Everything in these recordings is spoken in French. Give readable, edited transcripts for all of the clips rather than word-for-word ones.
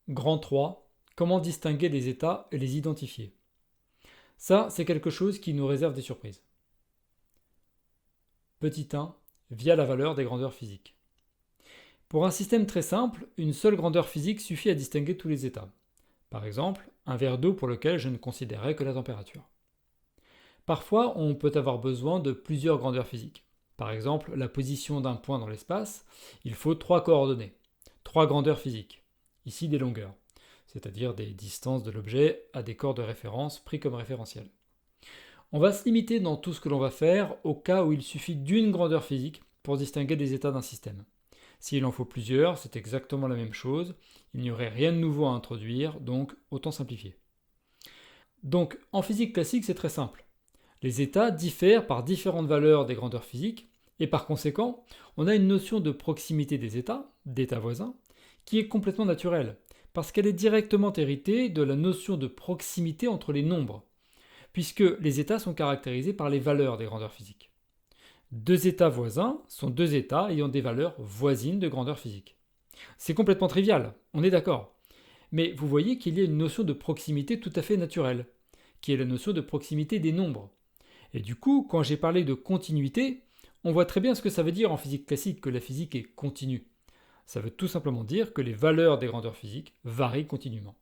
Grand 3, comment distinguer les états et les identifier? Ça, c'est quelque chose qui nous réserve des surprises. Petit 1, via la valeur des grandeurs physiques. Pour un système très simple, une seule grandeur physique suffit à distinguer tous les états. Par exemple, un verre d'eau pour lequel je ne considérais que la température. Parfois, on peut avoir besoin de plusieurs grandeurs physiques. Par exemple, la position d'un point dans l'espace, il faut trois coordonnées, trois grandeurs physiques. Ici des longueurs, c'est-à-dire des distances de l'objet à des corps de référence pris comme référentiel. On va se limiter dans tout ce que l'on va faire au cas où il suffit d'une grandeur physique pour distinguer des états d'un système. S'il en faut plusieurs, c'est exactement la même chose, il n'y aurait rien de nouveau à introduire, donc autant simplifier. Donc en physique classique, c'est très simple. Les états diffèrent par différentes valeurs des grandeurs physiques, et par conséquent, on a une notion de proximité des états, d'états voisins, qui est complètement naturelle, parce qu'elle est directement héritée de la notion de proximité entre les nombres, puisque les états sont caractérisés par les valeurs des grandeurs physiques. Deux états voisins sont deux états ayant des valeurs voisines de grandeur physique. C'est complètement trivial, on est d'accord. Mais vous voyez qu'il y a une notion de proximité tout à fait naturelle, qui est la notion de proximité des nombres. Et du coup, quand j'ai parlé de continuité, on voit très bien ce que ça veut dire en physique classique que la physique est continue. Ça veut tout simplement dire que les valeurs des grandeurs physiques varient continuellement.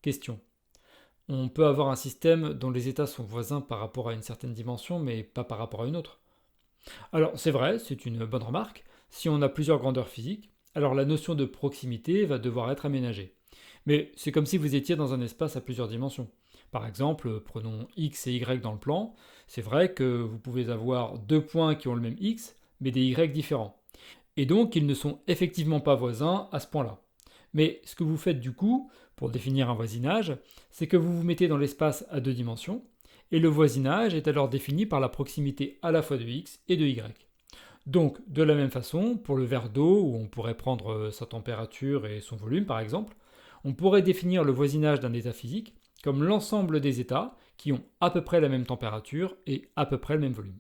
Question. On peut avoir un système dont les états sont voisins par rapport à une certaine dimension, mais pas par rapport à une autre. Alors c'est vrai, c'est une bonne remarque, si on a plusieurs grandeurs physiques, alors la notion de proximité va devoir être aménagée. Mais c'est comme si vous étiez dans un espace à plusieurs dimensions. Par exemple, prenons x et y dans le plan, c'est vrai que vous pouvez avoir deux points qui ont le même x, mais des y différents. Et donc ils ne sont effectivement pas voisins à ce point-là. Mais ce que vous faites du coup, pour définir un voisinage, c'est que vous vous mettez dans l'espace à deux dimensions, et le voisinage est alors défini par la proximité à la fois de x et de y. Donc, de la même façon, pour le verre d'eau, où on pourrait prendre sa température et son volume par exemple, on pourrait définir le voisinage d'un état physique comme l'ensemble des états qui ont à peu près la même température et à peu près le même volume.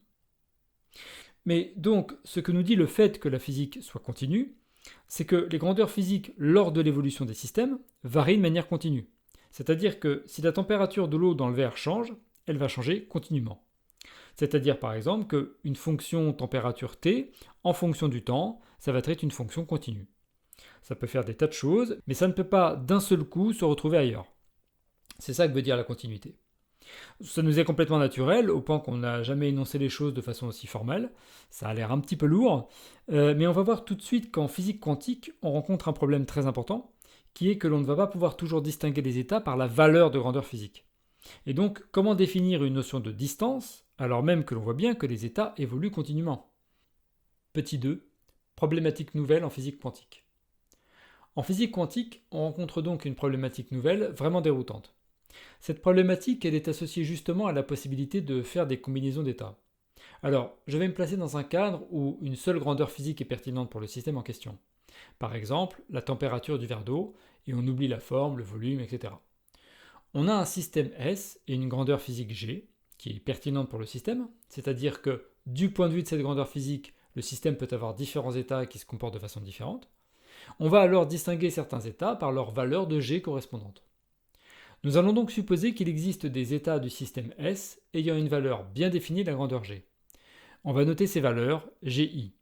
Mais donc, ce que nous dit le fait que la physique soit continue, c'est que les grandeurs physiques lors de l'évolution des systèmes varient de manière continue. C'est-à-dire que si la température de l'eau dans le verre change, elle va changer continuellement. C'est-à-dire par exemple qu'une fonction température T, en fonction du temps, ça va être une fonction continue. Ça peut faire des tas de choses, mais ça ne peut pas d'un seul coup se retrouver ailleurs. C'est ça que veut dire la continuité. Ça nous est complètement naturel, au point qu'on n'a jamais énoncé les choses de façon aussi formelle. Ça a l'air un petit peu lourd, mais on va voir tout de suite qu'en physique quantique, on rencontre un problème très important, qui est que l'on ne va pas pouvoir toujours distinguer les états par la valeur de grandeur physique. Et donc, comment définir une notion de distance, alors même que l'on voit bien que les états évoluent continuellement? Petit 2. Problématique nouvelle en physique quantique. En physique quantique, on rencontre donc une problématique nouvelle vraiment déroutante. Cette problématique, elle est associée justement à la possibilité de faire des combinaisons d'états. Alors, je vais me placer dans un cadre où une seule grandeur physique est pertinente pour le système en question. Par exemple, la température du verre d'eau, et on oublie la forme, le volume, etc. On a un système S et une grandeur physique G, qui est pertinente pour le système, c'est-à-dire que du point de vue de cette grandeur physique, le système peut avoir différents états qui se comportent de façon différente. On va alors distinguer certains états par leur valeur de G correspondante. Nous allons donc supposer qu'il existe des états du système S ayant une valeur bien définie de la grandeur G. On va noter ces valeurs GI,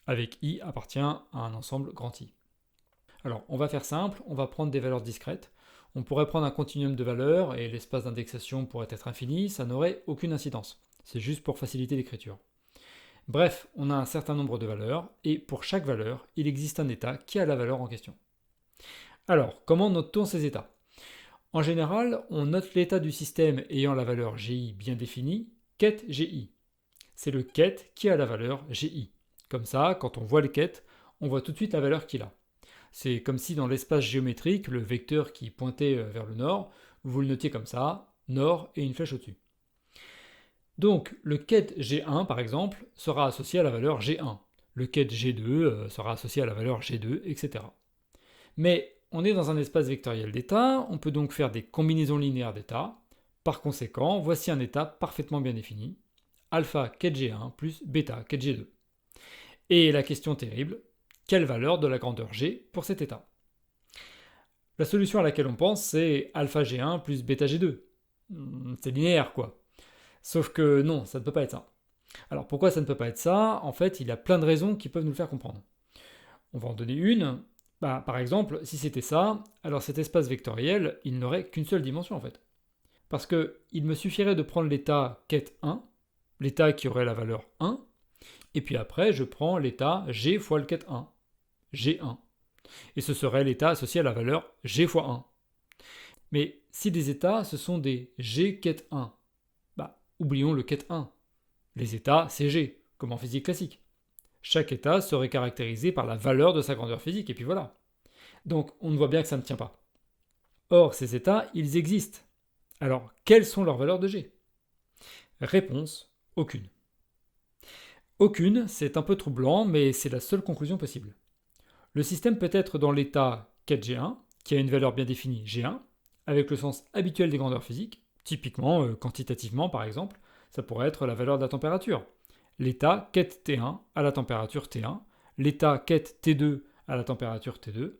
avec I appartient à un ensemble grand I. Alors, on va faire simple, on va prendre des valeurs discrètes. On pourrait prendre un continuum de valeurs et l'espace d'indexation pourrait être infini, ça n'aurait aucune incidence. C'est juste pour faciliter l'écriture. Bref, on a un certain nombre de valeurs et pour chaque valeur, il existe un état qui a la valeur en question. Alors, comment note-t-on ces états? En général, on note l'état du système ayant la valeur GI bien définie, ket GI. C'est le ket qui a la valeur GI. Comme ça, quand on voit le ket, on voit tout de suite la valeur qu'il a. C'est comme si dans l'espace géométrique, le vecteur qui pointait vers le nord, vous le notiez comme ça, nord et une flèche au-dessus. Donc le ket G1 par exemple sera associé à la valeur G1, le ket G2 sera associé à la valeur G2, etc. Mais on est dans un espace vectoriel d'états, on peut donc faire des combinaisons linéaires d'états. Par conséquent, voici un état parfaitement bien défini, alpha ket G1 plus bêta ket G2. Et la question terrible, quelle valeur de la grandeur G pour cet état? La solution à laquelle on pense, c'est alpha G1 plus bêta G2. C'est linéaire, quoi. Sauf que non, ça ne peut pas être ça. Alors pourquoi ça ne peut pas être ça? En fait, il y a plein de raisons qui peuvent nous le faire comprendre. On va en donner une. Par exemple, si c'était ça, alors cet espace vectoriel, il n'aurait qu'une seule dimension en fait. Parce qu'il me suffirait de prendre l'état ket 1, l'état qui aurait la valeur 1, et puis après je prends l'état g fois le ket 1, g1. Et ce serait l'état associé à la valeur g fois 1. Mais si des états, ce sont des g ket 1, oublions le ket 1. Les états, c'est g, comme en physique classique. Chaque état serait caractérisé par la valeur de sa grandeur physique, et puis voilà. Donc on ne voit bien que ça ne tient pas. Or, ces états, ils existent. Alors, quelles sont leurs valeurs de g? Réponse, aucune. Aucune, c'est un peu troublant, mais c'est la seule conclusion possible. Le système peut être dans l'état 4G1, qui a une valeur bien définie G1, avec le sens habituel des grandeurs physiques, typiquement, quantitativement par exemple, ça pourrait être la valeur de la température. L'état ket T1 à la température T1, l'état ket T2 à la température T2,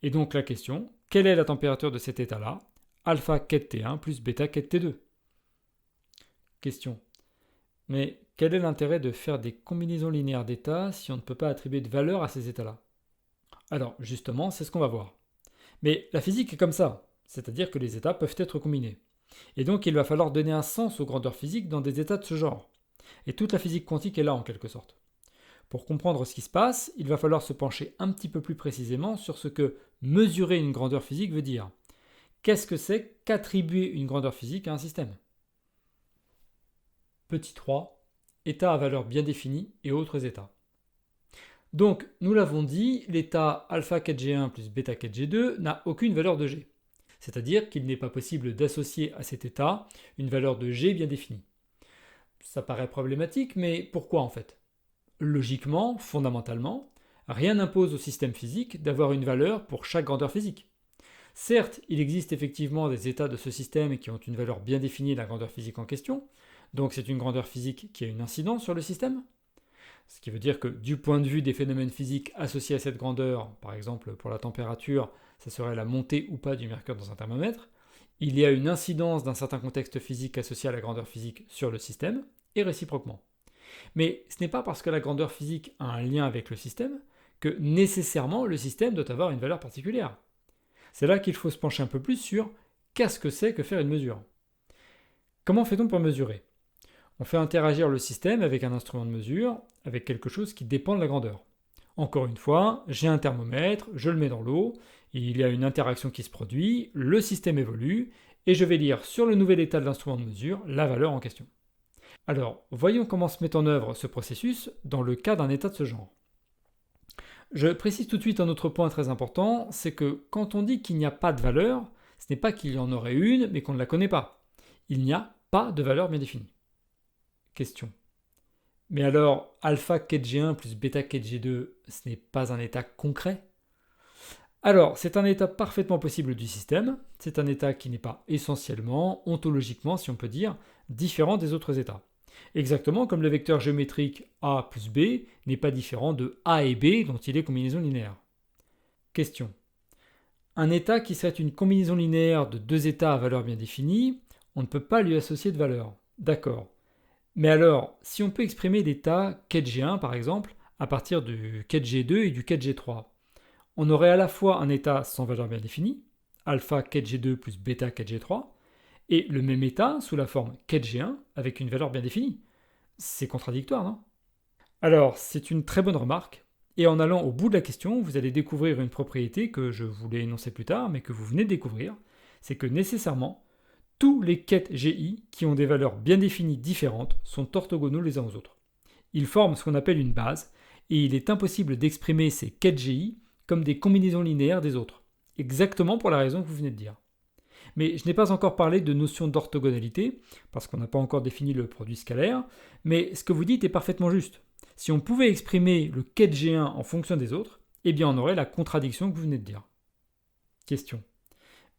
et donc la question, quelle est la température de cet état-là? Alpha ket T1 plus bêta ket T2. Question. Mais quel est l'intérêt de faire des combinaisons linéaires d'états si on ne peut pas attribuer de valeur à ces états-là? Alors justement, c'est ce qu'on va voir. Mais la physique est comme ça, c'est-à-dire que les états peuvent être combinés. Et donc il va falloir donner un sens aux grandeurs physiques dans des états de ce genre. Et toute la physique quantique est là en quelque sorte. Pour comprendre ce qui se passe, il va falloir se pencher un petit peu plus précisément sur ce que mesurer une grandeur physique veut dire. Qu'est-ce que c'est qu'attribuer une grandeur physique à un système? Petit 3, état à valeur bien définie et autres états. Donc, nous l'avons dit, l'état alpha 4G1 plus bêta 4G2 n'a aucune valeur de G. C'est-à-dire qu'il n'est pas possible d'associer à cet état une valeur de G bien définie. Ça paraît problématique, mais pourquoi en fait? Logiquement, fondamentalement, rien n'impose au système physique d'avoir une valeur pour chaque grandeur physique. Certes, il existe effectivement des états de ce système qui ont une valeur bien définie de la grandeur physique en question, donc c'est une grandeur physique qui a une incidence sur le système. Ce qui veut dire que du point de vue des phénomènes physiques associés à cette grandeur, par exemple pour la température, ça serait la montée ou pas du mercure dans un thermomètre, il y a une incidence d'un certain contexte physique associé à la grandeur physique sur le système, et réciproquement. Mais ce n'est pas parce que la grandeur physique a un lien avec le système que nécessairement le système doit avoir une valeur particulière. C'est là qu'il faut se pencher un peu plus sur qu'est-ce que c'est que faire une mesure. Comment fait-on pour mesurer? On fait interagir le système avec un instrument de mesure, avec quelque chose qui dépend de la grandeur. Encore une fois, j'ai un thermomètre, je le mets dans l'eau, il y a une interaction qui se produit, le système évolue, et je vais lire sur le nouvel état de l'instrument de mesure la valeur en question. Alors, voyons comment se met en œuvre ce processus dans le cas d'un état de ce genre. Je précise tout de suite un autre point très important, c'est que quand on dit qu'il n'y a pas de valeur, ce n'est pas qu'il y en aurait une, mais qu'on ne la connaît pas. Il n'y a pas de valeur bien définie. Question. Mais alors, alpha 4G1 plus bêta 4G2, ce n'est pas un état concret? Alors, c'est un état parfaitement possible du système, c'est un état qui n'est pas essentiellement, ontologiquement si on peut dire, différent des autres états. Exactement comme le vecteur géométrique A plus B n'est pas différent de A et B dont il est combinaison linéaire. Question. Un état qui serait une combinaison linéaire de deux états à valeur bien définie, on ne peut pas lui associer de valeur. D'accord. Mais alors, si on peut exprimer l'état 4G1 par exemple, à partir du 4G2 et du 4G3, on aurait à la fois un état sans valeur bien définie, alpha 4G2 plus bêta 4G3, et le même état sous la forme 4G1 avec une valeur bien définie. C'est contradictoire, non? Alors, c'est une très bonne remarque, et en allant au bout de la question, vous allez découvrir une propriété que je voulais énoncer plus tard, mais que vous venez de découvrir, c'est que nécessairement, tous les quêtes GI qui ont des valeurs bien définies différentes sont orthogonaux les uns aux autres. Ils forment ce qu'on appelle une base, et il est impossible d'exprimer ces quêtes GI comme des combinaisons linéaires des autres, exactement pour la raison que vous venez de dire. Mais je n'ai pas encore parlé de notion d'orthogonalité, parce qu'on n'a pas encore défini le produit scalaire, mais ce que vous dites est parfaitement juste. Si on pouvait exprimer le quête G1 en fonction des autres, eh bien on aurait la contradiction que vous venez de dire. Question.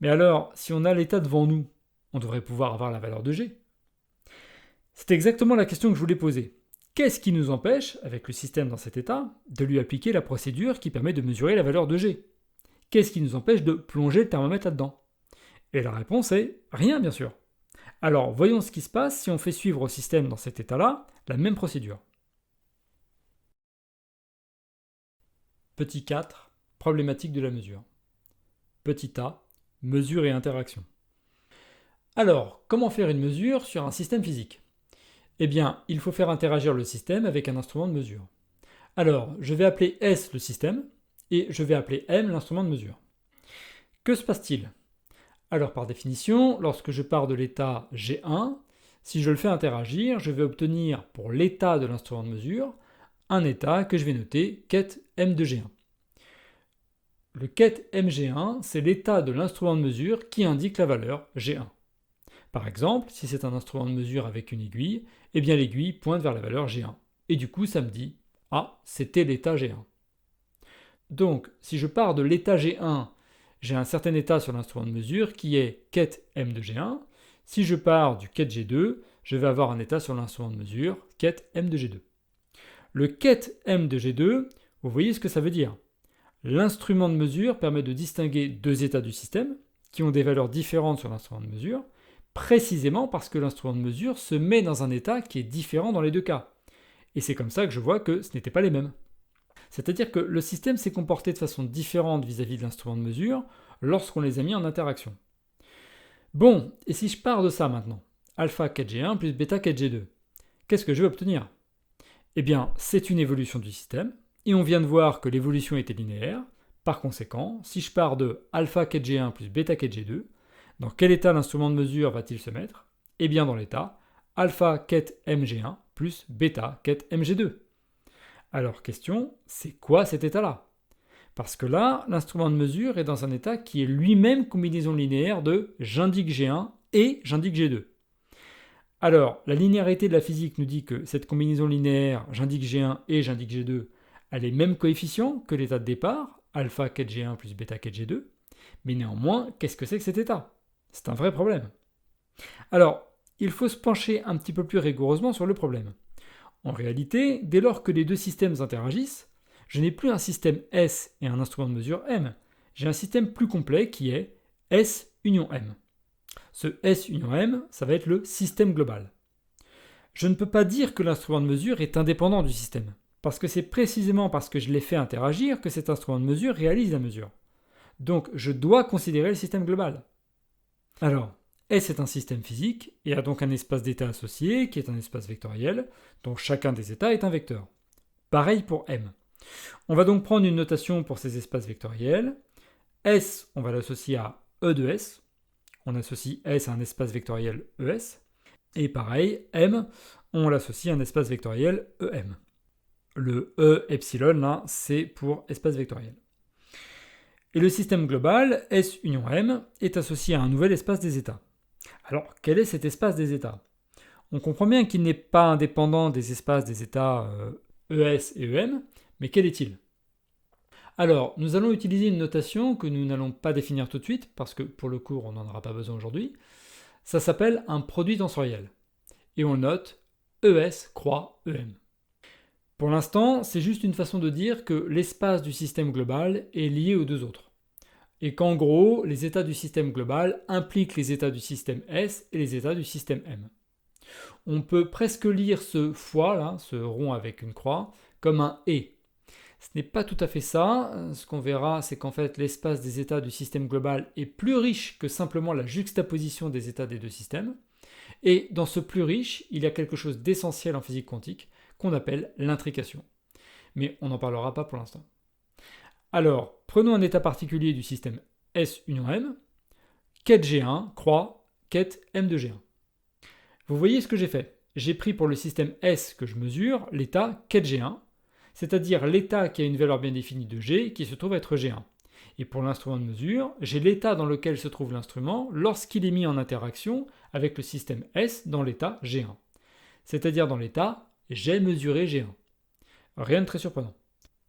Mais alors, si on a l'état devant nous, on devrait pouvoir avoir la valeur de G. C'est exactement la question que je voulais poser. Qu'est-ce qui nous empêche, avec le système dans cet état, de lui appliquer la procédure qui permet de mesurer la valeur de G? qu'est-ce qui nous empêche de plonger le thermomètre là-dedans? Et la réponse est rien, bien sûr. Alors, voyons ce qui se passe si on fait suivre au système dans cet état-là la même procédure. Petit 4, problématique de la mesure. Petit a, mesure et interaction. Alors, comment faire une mesure sur un système physique? Eh bien, il faut faire interagir le système avec un instrument de mesure. Alors, je vais appeler S le système, et je vais appeler M l'instrument de mesure. Que se passe-t-il? Alors, par définition, lorsque je pars de l'état G1, si je le fais interagir, je vais obtenir pour l'état de l'instrument de mesure un état que je vais noter ket M de G1. Le ket MG1, c'est l'état de l'instrument de mesure qui indique la valeur G1. Par exemple, si c'est un instrument de mesure avec une aiguille, eh bien l'aiguille pointe vers la valeur G1. Et du coup, ça me dit « Ah, c'était l'état G1 ». Donc, si je pars de l'état G1, j'ai un certain état sur l'instrument de mesure qui est ket M de G1. Si je pars du ket G2, je vais avoir un état sur l'instrument de mesure ket M de G2. Le ket M de G2, vous voyez ce que ça veut dire. L'instrument de mesure permet de distinguer deux états du système qui ont des valeurs différentes sur l'instrument de mesure, précisément parce que l'instrument de mesure se met dans un état qui est différent dans les deux cas. Et c'est comme ça que je vois que ce n'étaient pas les mêmes. C'est-à-dire que le système s'est comporté de façon différente vis-à-vis de l'instrument de mesure lorsqu'on les a mis en interaction. Bon, et si je pars de ça maintenant, alpha 4G1 plus bêta 4G2, qu'est-ce que je vais obtenir? Eh bien, c'est une évolution du système, et on vient de voir que l'évolution était linéaire. Par conséquent, si je pars de alpha 4G1 plus bêta 4G2, dans quel état l'instrument de mesure va-t-il se mettre? Eh bien dans l'état alpha 4MG1 plus bêta 4MG2. Alors question, c'est quoi cet état-là? Parce que là, l'instrument de mesure est dans un état qui est lui-même combinaison linéaire de j'indique G1 et j'indique G2. Alors, la linéarité de la physique nous dit que cette combinaison linéaire, j'indique G1 et j'indique G2, a les mêmes coefficients que l'état de départ, alpha 4G1 plus bêta 4G2, mais néanmoins, qu'est-ce que c'est que cet état? C'est un vrai problème. Alors, il faut se pencher un petit peu plus rigoureusement sur le problème. En réalité, dès lors que les deux systèmes interagissent, je n'ai plus un système S et un instrument de mesure M, j'ai un système plus complet qui est S union M. Ce S union M, ça va être le système global. Je ne peux pas dire que l'instrument de mesure est indépendant du système, parce que c'est précisément parce que je l'ai fait interagir que cet instrument de mesure réalise la mesure. Donc je dois considérer le système global. Alors, S est un système physique et a donc un espace d'état associé qui est un espace vectoriel, dont chacun des états est un vecteur. Pareil pour M. On va donc prendre une notation pour ces espaces vectoriels. S, on va l'associer à E de S. On associe S à un espace vectoriel ES. Et pareil, M, on l'associe à un espace vectoriel EM. Le E epsilon, là, c'est pour espace vectoriel. Et le système global, S union M, est associé à un nouvel espace des états. Alors, quel est cet espace des états? On comprend bien qu'il n'est pas indépendant des espaces des états ES et EM, mais quel est-il? Alors, nous allons utiliser une notation que nous n'allons pas définir tout de suite, parce que pour le cours, on n'en aura pas besoin aujourd'hui. Ça s'appelle un produit tensoriel. Et on note ES croix EM. Pour l'instant, c'est juste une façon de dire que l'espace du système global est lié aux deux autres. Et qu'en gros, les états du système global impliquent les états du système S et les états du système M. On peut presque lire ce fois, là, ce rond avec une croix, comme un et. Ce n'est pas tout à fait ça. Ce qu'on verra, c'est qu'en fait, l'espace des états du système global est plus riche que simplement la juxtaposition des états des deux systèmes. Et dans ce plus riche, il y a quelque chose d'essentiel en physique quantique qu'on appelle l'intrication. Mais on n'en parlera pas pour l'instant. Alors, prenons un état particulier du système S union M, ket G1 croix ket M de G1. Vous voyez ce que j'ai fait? J'ai pris pour le système S que je mesure l'état ket G1, c'est-à-dire l'état qui a une valeur bien définie de G qui se trouve être G1. Et pour l'instrument de mesure, j'ai l'état dans lequel se trouve l'instrument lorsqu'il est mis en interaction avec le système S dans l'état G1. C'est-à-dire dans l'état j'ai mesuré G1. Rien de très surprenant.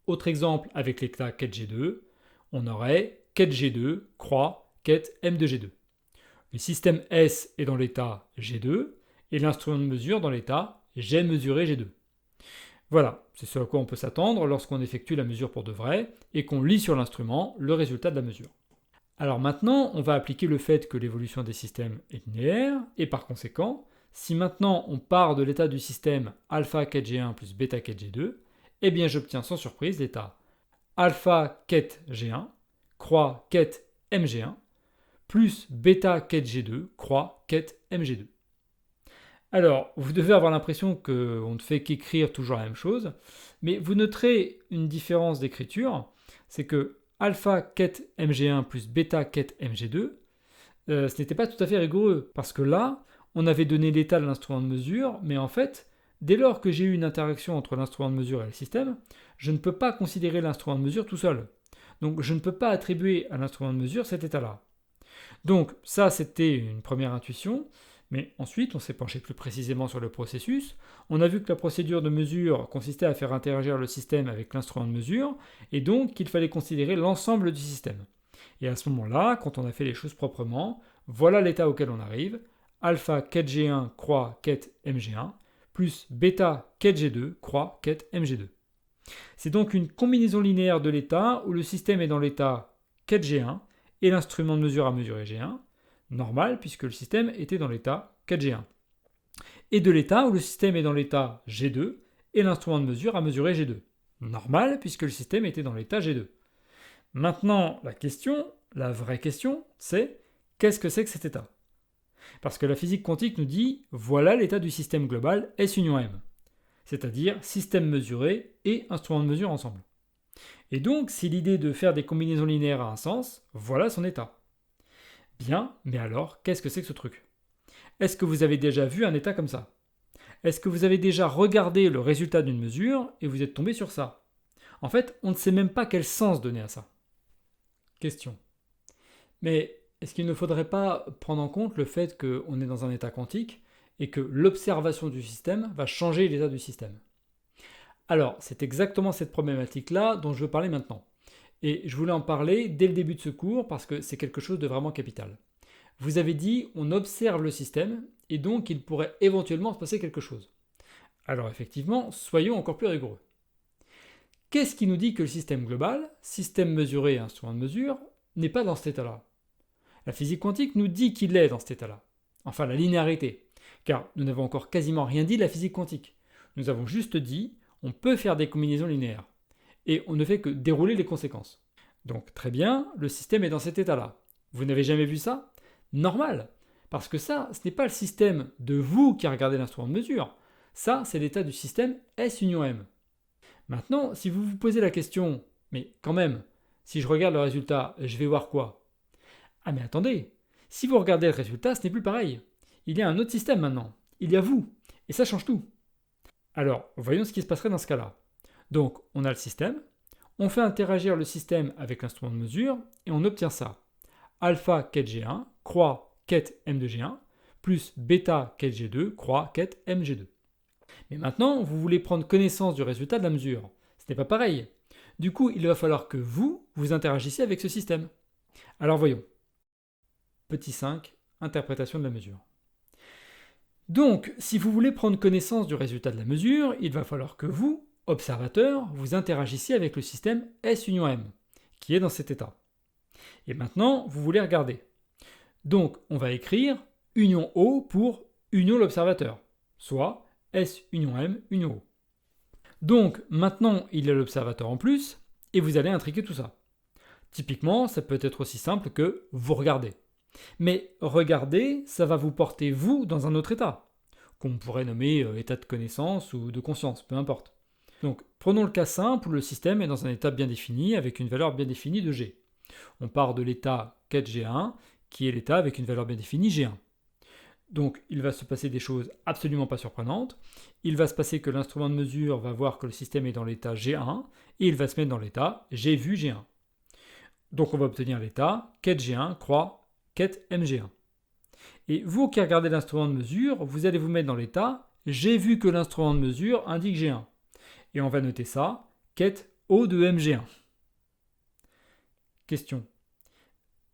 Autre exemple avec l'état ket G2, on aurait ket G2 croix ket M de G2. Le système S est dans l'état G2 et l'instrument de mesure dans l'état j'ai mesuré G2. Voilà, c'est ce à quoi on peut s'attendre lorsqu'on effectue la mesure pour de vrai et qu'on lit sur l'instrument le résultat de la mesure. Alors maintenant, on va appliquer le fait que l'évolution des systèmes est linéaire, et par conséquent, si maintenant on part de l'état du système alpha ket G1 plus bêta ket G2, eh bien j'obtiens sans surprise l'état alpha ket G1 croix ket Mg1 plus bêta ket G2 croix ket Mg2. Alors, vous devez avoir l'impression qu'on ne fait qu'écrire toujours la même chose, mais vous noterez une différence d'écriture, c'est que alpha ket Mg1 plus bêta ket Mg2, ce n'était pas tout à fait rigoureux, parce que là, on avait donné l'état de l'instrument de mesure, mais en fait, dès lors que j'ai eu une interaction entre l'instrument de mesure et le système, je ne peux pas considérer l'instrument de mesure tout seul. Donc je ne peux pas attribuer à l'instrument de mesure cet état-là. Donc ça, c'était une première intuition, mais ensuite on s'est penché plus précisément sur le processus. On a vu que la procédure de mesure consistait à faire interagir le système avec l'instrument de mesure, et donc qu'il fallait considérer l'ensemble du système. Et à ce moment-là, quand on a fait les choses proprement, voilà l'état auquel on arrive, alpha ket G1 croix ket Mg1, plus bêta ket G2 croix ket Mg2. C'est donc une combinaison linéaire de l'état où le système est dans l'état ket G1 et l'instrument de mesure a mesuré G1, normal puisque le système était dans l'état 4G1, et de l'état où le système est dans l'état G2 et l'instrument de mesure a mesuré G2, normal puisque le système était dans l'état G2. Maintenant, la vraie question, c'est qu'est-ce que c'est que cet état? Parce que la physique quantique nous dit voilà l'état du système global S union M, c'est-à-dire système mesuré et instrument de mesure ensemble. Et donc, si l'idée de faire des combinaisons linéaires a un sens, voilà son état. Bien, mais alors, qu'est-ce que c'est que ce truc? Est-ce que vous avez déjà vu un état comme ça? Est-ce que vous avez déjà regardé le résultat d'une mesure et vous êtes tombé sur ça? En fait, on ne sait même pas quel sens donner à ça. Question. Mais est-ce qu'il ne faudrait pas prendre en compte le fait qu'on est dans un état quantique et que l'observation du système va changer l'état du système? Alors, c'est exactement cette problématique-là dont je veux parler maintenant. Et je voulais en parler dès le début de ce cours parce que c'est quelque chose de vraiment capital. Vous avez dit on observe le système et donc il pourrait éventuellement se passer quelque chose. Alors effectivement, soyons encore plus rigoureux. Qu'est-ce qui nous dit que le système global, système mesuré et instrument de mesure, n'est pas dans cet état-là? La physique quantique nous dit qu'il est dans cet état-là. Enfin, la linéarité. Car nous n'avons encore quasiment rien dit de la physique quantique. Nous avons juste dit on peut faire des combinaisons linéaires. Et on ne fait que dérouler les conséquences. Donc très bien, le système est dans cet état-là. Vous n'avez jamais vu ça? Normal. Parce que ça, ce n'est pas le système de vous qui a regardé l'instrument de mesure. Ça, c'est l'état du système S union M. Maintenant, si vous vous posez la question, mais quand même, si je regarde le résultat, je vais voir quoi? Ah mais attendez, si vous regardez le résultat, ce n'est plus pareil. Il y a un autre système maintenant. Il y a vous. Et ça change tout. Alors, voyons ce qui se passerait dans ce cas-là. Donc, on a le système, on fait interagir le système avec l'instrument de mesure, et on obtient ça. Alpha ket G1 croix ket M de G1, plus bêta ket G2 croix ket Mg2. Mais maintenant, vous voulez prendre connaissance du résultat de la mesure. Ce n'est pas pareil. Du coup, il va falloir que vous interagissiez avec ce système. Alors voyons. Petit 5, interprétation de la mesure. Donc, si vous voulez prendre connaissance du résultat de la mesure, il va falloir que vous, observateur, vous interagissiez avec le système S union M, qui est dans cet état. Et maintenant, vous voulez regarder. Donc, on va écrire union O pour union l'observateur, soit S union M union O. Donc, maintenant, il y a l'observateur en plus, et vous allez intriquer tout ça. Typiquement, ça peut être aussi simple que vous regardez. Mais regarder, ça va vous porter vous dans un autre état, qu'on pourrait nommer état de connaissance ou de conscience, peu importe. Donc, prenons le cas simple où le système est dans un état bien défini avec une valeur bien définie de G. On part de l'état 4G1, qui est l'état avec une valeur bien définie G1. Donc, il va se passer des choses absolument pas surprenantes. Il va se passer que l'instrument de mesure va voir que le système est dans l'état G1, et il va se mettre dans l'état j'ai vu G1. Donc, on va obtenir l'état 4G1 croix ket Mg1. Et vous qui regardez l'instrument de mesure, vous allez vous mettre dans l'état j'ai vu que l'instrument de mesure indique G1. Et on va noter ça, ket O de Mg1. Question.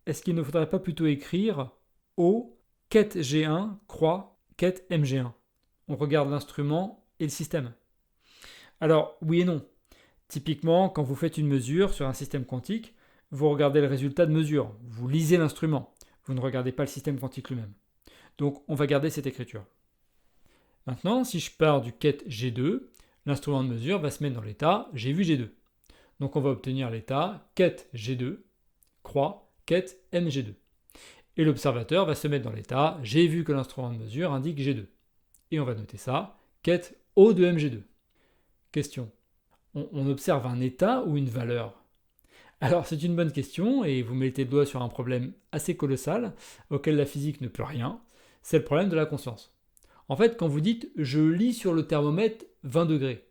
Est-ce qu'il ne faudrait pas plutôt écrire O ket G1 croix ket Mg1? On regarde l'instrument et le système. Alors, oui et non. Typiquement, quand vous faites une mesure sur un système quantique, vous regardez le résultat de mesure, vous lisez l'instrument, vous ne regardez pas le système quantique lui-même. Donc, on va garder cette écriture. Maintenant, si je pars du ket G2, l'instrument de mesure va se mettre dans l'état j'ai vu G2. Donc, on va obtenir l'état ket G2 croix ket MG2. Et l'observateur va se mettre dans l'état j'ai vu que l'instrument de mesure indique G2. Et on va noter ça, ket O de MG2. Question. On observe un état ou une valeur? Alors c'est une bonne question et vous mettez le doigt sur un problème assez colossal auquel la physique ne peut rien, c'est le problème de la conscience. En fait, quand vous dites je lis sur le thermomètre 20 degrés,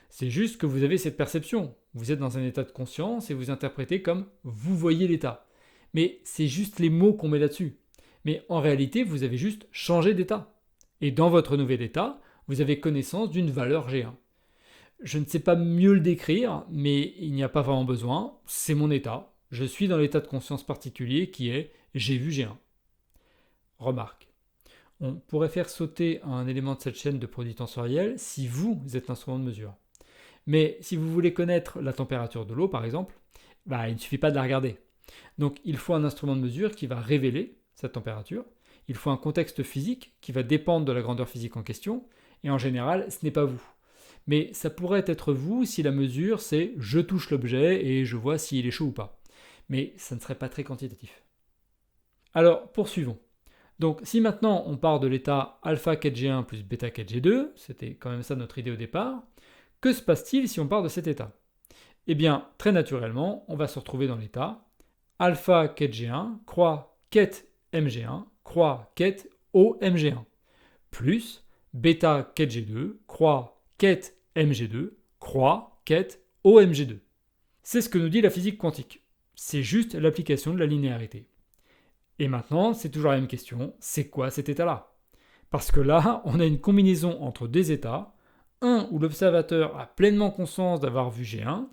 c'est juste que vous avez cette perception. Vous êtes dans un état de conscience et vous interprétez comme vous voyez l'état. Mais c'est juste les mots qu'on met là-dessus. Mais en réalité, vous avez juste changé d'état. Et dans votre nouvel état, vous avez connaissance d'une valeur G1. Je ne sais pas mieux le décrire, mais il n'y a pas vraiment besoin. C'est mon état. Je suis dans l'état de conscience particulier qui est j'ai vu G1. Remarque. On pourrait faire sauter un élément de cette chaîne de produits tensoriels si vous êtes l'instrument de mesure. Mais si vous voulez connaître la température de l'eau, par exemple, il ne suffit pas de la regarder. Donc il faut un instrument de mesure qui va révéler cette température. Il faut un contexte physique qui va dépendre de la grandeur physique en question. Et en général, ce n'est pas vous. Mais ça pourrait être vous si la mesure c'est je touche l'objet et je vois s'il est chaud ou pas. Mais ça ne serait pas très quantitatif. Alors poursuivons. Donc si maintenant on part de l'état alpha 4G1 plus bêta 4G2, c'était quand même ça notre idée au départ, que se passe-t-il si on part de cet état? Eh bien, très naturellement, on va se retrouver dans l'état alpha 4G1 croix ket MG1 croix ket OMG1 plus bêta 4G2 croix ket MG2 croix ket OMG2. C'est ce que nous dit la physique quantique. C'est juste l'application de la linéarité. Et maintenant, c'est toujours la même question, c'est quoi cet état-là? Parce que là, on a une combinaison entre des états, un où l'observateur a pleinement conscience d'avoir vu G1,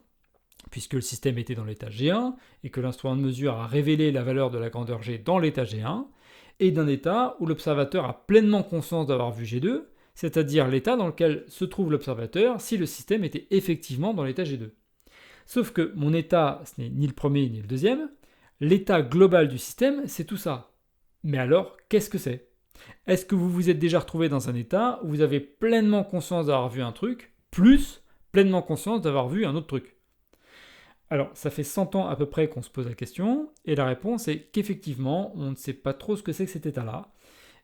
puisque le système était dans l'état G1, et que l'instrument de mesure a révélé la valeur de la grandeur G dans l'état G1, et d'un état où l'observateur a pleinement conscience d'avoir vu G2, c'est-à-dire l'état dans lequel se trouve l'observateur si le système était effectivement dans l'état G2. Sauf que mon état, ce n'est ni le premier ni le deuxième, l'état global du système, c'est tout ça. Mais alors, qu'est-ce que c'est? Est-ce que vous vous êtes déjà retrouvé dans un état où vous avez pleinement conscience d'avoir vu un truc, plus pleinement conscience d'avoir vu un autre truc? Alors, ça fait 100 ans à peu près qu'on se pose la question, et la réponse est qu'effectivement, on ne sait pas trop ce que c'est que cet état-là,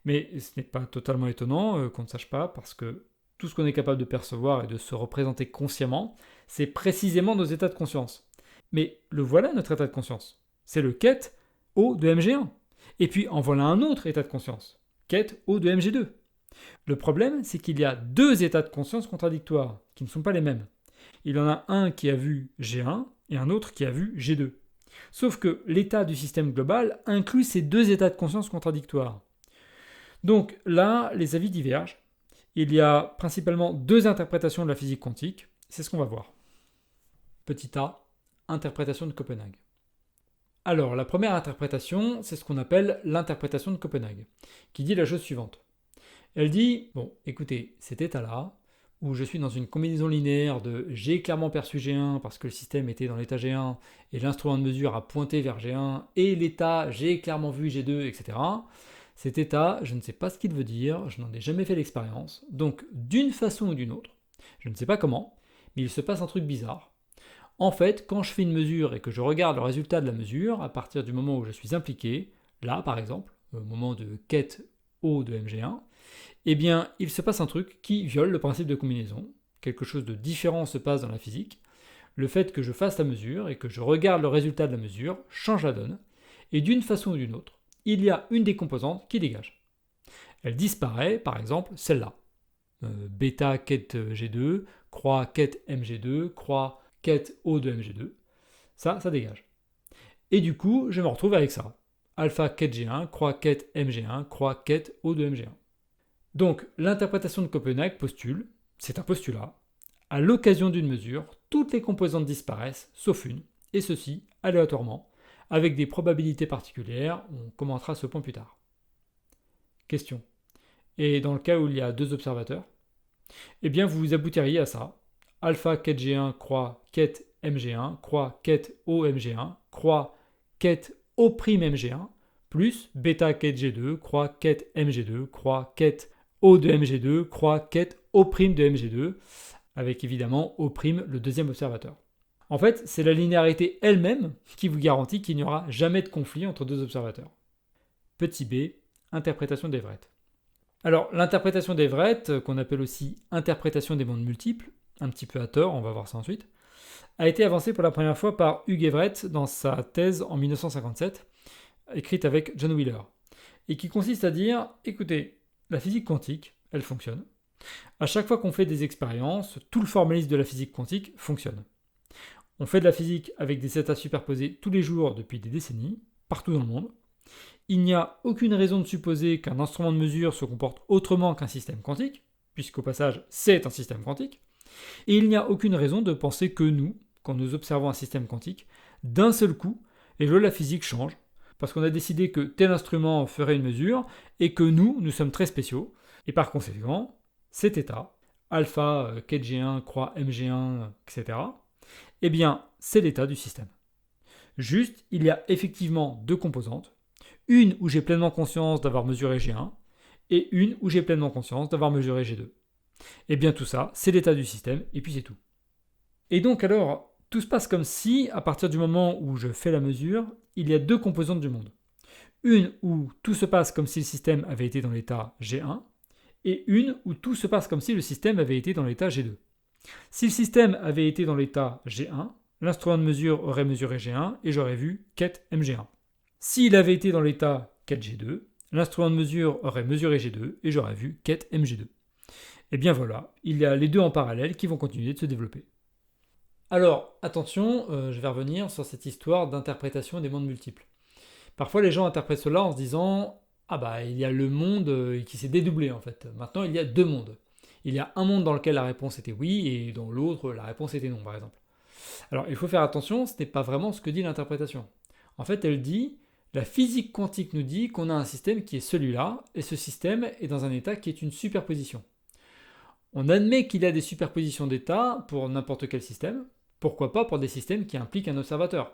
mais ce n'est pas totalement étonnant qu'on ne sache pas, parce que tout ce qu'on est capable de percevoir et de se représenter consciemment, c'est précisément nos états de conscience. Mais le voilà notre état de conscience. C'est le ket O de MG1. Et puis en voilà un autre état de conscience, ket O de MG2. Le problème, c'est qu'il y a deux états de conscience contradictoires, qui ne sont pas les mêmes. Il y en a un qui a vu G1 et un autre qui a vu G2. Sauf que l'état du système global inclut ces deux états de conscience contradictoires. Donc là, les avis divergent. Il y a principalement deux interprétations de la physique quantique. C'est ce qu'on va voir. Petit a, interprétation de Copenhague. Alors, la première interprétation, c'est ce qu'on appelle l'interprétation de Copenhague, qui dit la chose suivante. Elle dit, bon, écoutez, cet état-là, où je suis dans une combinaison linéaire de j'ai clairement perçu G1 parce que le système était dans l'état G1 et l'instrument de mesure a pointé vers G1 et l'état j'ai clairement vu G2, etc. Cet état, je ne sais pas ce qu'il veut dire, je n'en ai jamais fait l'expérience, donc d'une façon ou d'une autre, je ne sais pas comment, mais il se passe un truc bizarre. En fait, quand je fais une mesure et que je regarde le résultat de la mesure, à partir du moment où je suis impliqué, là par exemple, au moment de ket O de MG1, eh bien, il se passe un truc qui viole le principe de combinaison. Quelque chose de différent se passe dans la physique. Le fait que je fasse la mesure et que je regarde le résultat de la mesure change la donne. Et d'une façon ou d'une autre, il y a une des composantes qui dégage. Elle disparaît, par exemple, celle-là. Bêta ket G2, croix ket MG2, croix ket O de MG2. Ça dégage. Et du coup, je me retrouve avec ça. Alpha ket G1, croix ket MG1, croix ket O de MG1. Donc, l'interprétation de Copenhague postule, c'est un postulat, à l'occasion d'une mesure, toutes les composantes disparaissent, sauf une, et ceci aléatoirement, avec des probabilités particulières, on commentera ce point plus tard. Question. Et dans le cas où il y a deux observateurs? Eh bien, vous aboutiriez à ça, alpha quête G1 croix quête MG1 croix quête OMG1 croix quête O'Mg1 plus bêta quête G2 croix quête Mg2 croix quête O de Mg2 croix quête O' de Mg2 avec évidemment O', le deuxième observateur. En fait, c'est la linéarité elle-même qui vous garantit qu'il n'y aura jamais de conflit entre deux observateurs. Petit b, interprétation d'Everett. Alors, l'interprétation d'Everett, qu'on appelle aussi interprétation des mondes multiples, un petit peu à tort, on va voir ça ensuite, a été avancée pour la première fois par Hugh Everett dans sa thèse en 1957, écrite avec John Wheeler, et qui consiste à dire, écoutez, la physique quantique, elle fonctionne. À chaque fois qu'on fait des expériences, tout le formalisme de la physique quantique fonctionne. On fait de la physique avec des états superposés tous les jours depuis des décennies, partout dans le monde. Il n'y a aucune raison de supposer qu'un instrument de mesure se comporte autrement qu'un système quantique, puisqu'au passage, c'est un système quantique. Et il n'y a aucune raison de penser que nous, quand nous observons un système quantique, d'un seul coup, et là la physique change, parce qu'on a décidé que tel instrument ferait une mesure, et que nous sommes très spéciaux, et par conséquent, cet état, alpha, quête G1, croix Mg1, etc., eh bien, c'est l'état du système. Juste, il y a effectivement deux composantes, une où j'ai pleinement conscience d'avoir mesuré G1, et une où j'ai pleinement conscience d'avoir mesuré G2. Et bien tout ça, c'est l'état du système, et puis c'est tout. Et donc alors, tout se passe comme si, à partir du moment où je fais la mesure, il y a deux composantes du monde. Une où tout se passe comme si le système avait été dans l'état G1, et une où tout se passe comme si le système avait été dans l'état G2. Si le système avait été dans l'état G1, l'instrument de mesure aurait mesuré G1 et j'aurais vu quête Mg1. S'il avait été dans l'état quête G2, l'instrument de mesure aurait mesuré G2 et j'aurais vu quête Mg2. Et bien voilà, il y a les deux en parallèle qui vont continuer de se développer. Alors, attention, je vais revenir sur cette histoire d'interprétation des mondes multiples. Parfois les gens interprètent cela en se disant « Ah bah, il y a le monde qui s'est dédoublé en fait. Maintenant, il y a deux mondes. Il y a un monde dans lequel la réponse était oui et dans l'autre, la réponse était non, par exemple. » Alors, il faut faire attention, ce n'est pas vraiment ce que dit l'interprétation. En fait, elle dit « La physique quantique nous dit qu'on a un système qui est celui-là, et ce système est dans un état qui est une superposition. » On admet qu'il y a des superpositions d'états pour n'importe quel système, pourquoi pas pour des systèmes qui impliquent un observateur.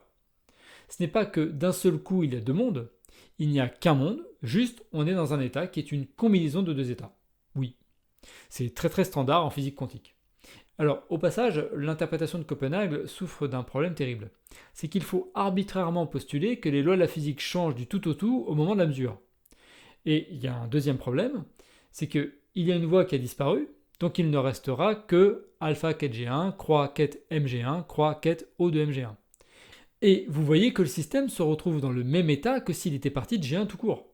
Ce n'est pas que d'un seul coup il y a deux mondes, il n'y a qu'un monde, juste on est dans un état qui est une combinaison de deux états. Oui, c'est très très standard en physique quantique. Alors au passage, l'interprétation de Copenhague souffre d'un problème terrible. C'est qu'il faut arbitrairement postuler que les lois de la physique changent du tout au tout au moment de la mesure. Et il y a un deuxième problème, c'est qu'il y a une voie qui a disparu, donc il ne restera que alpha quête G1, croix quête Mg1, croix quête O de Mg1. Et vous voyez que le système se retrouve dans le même état que s'il était parti de G1 tout court.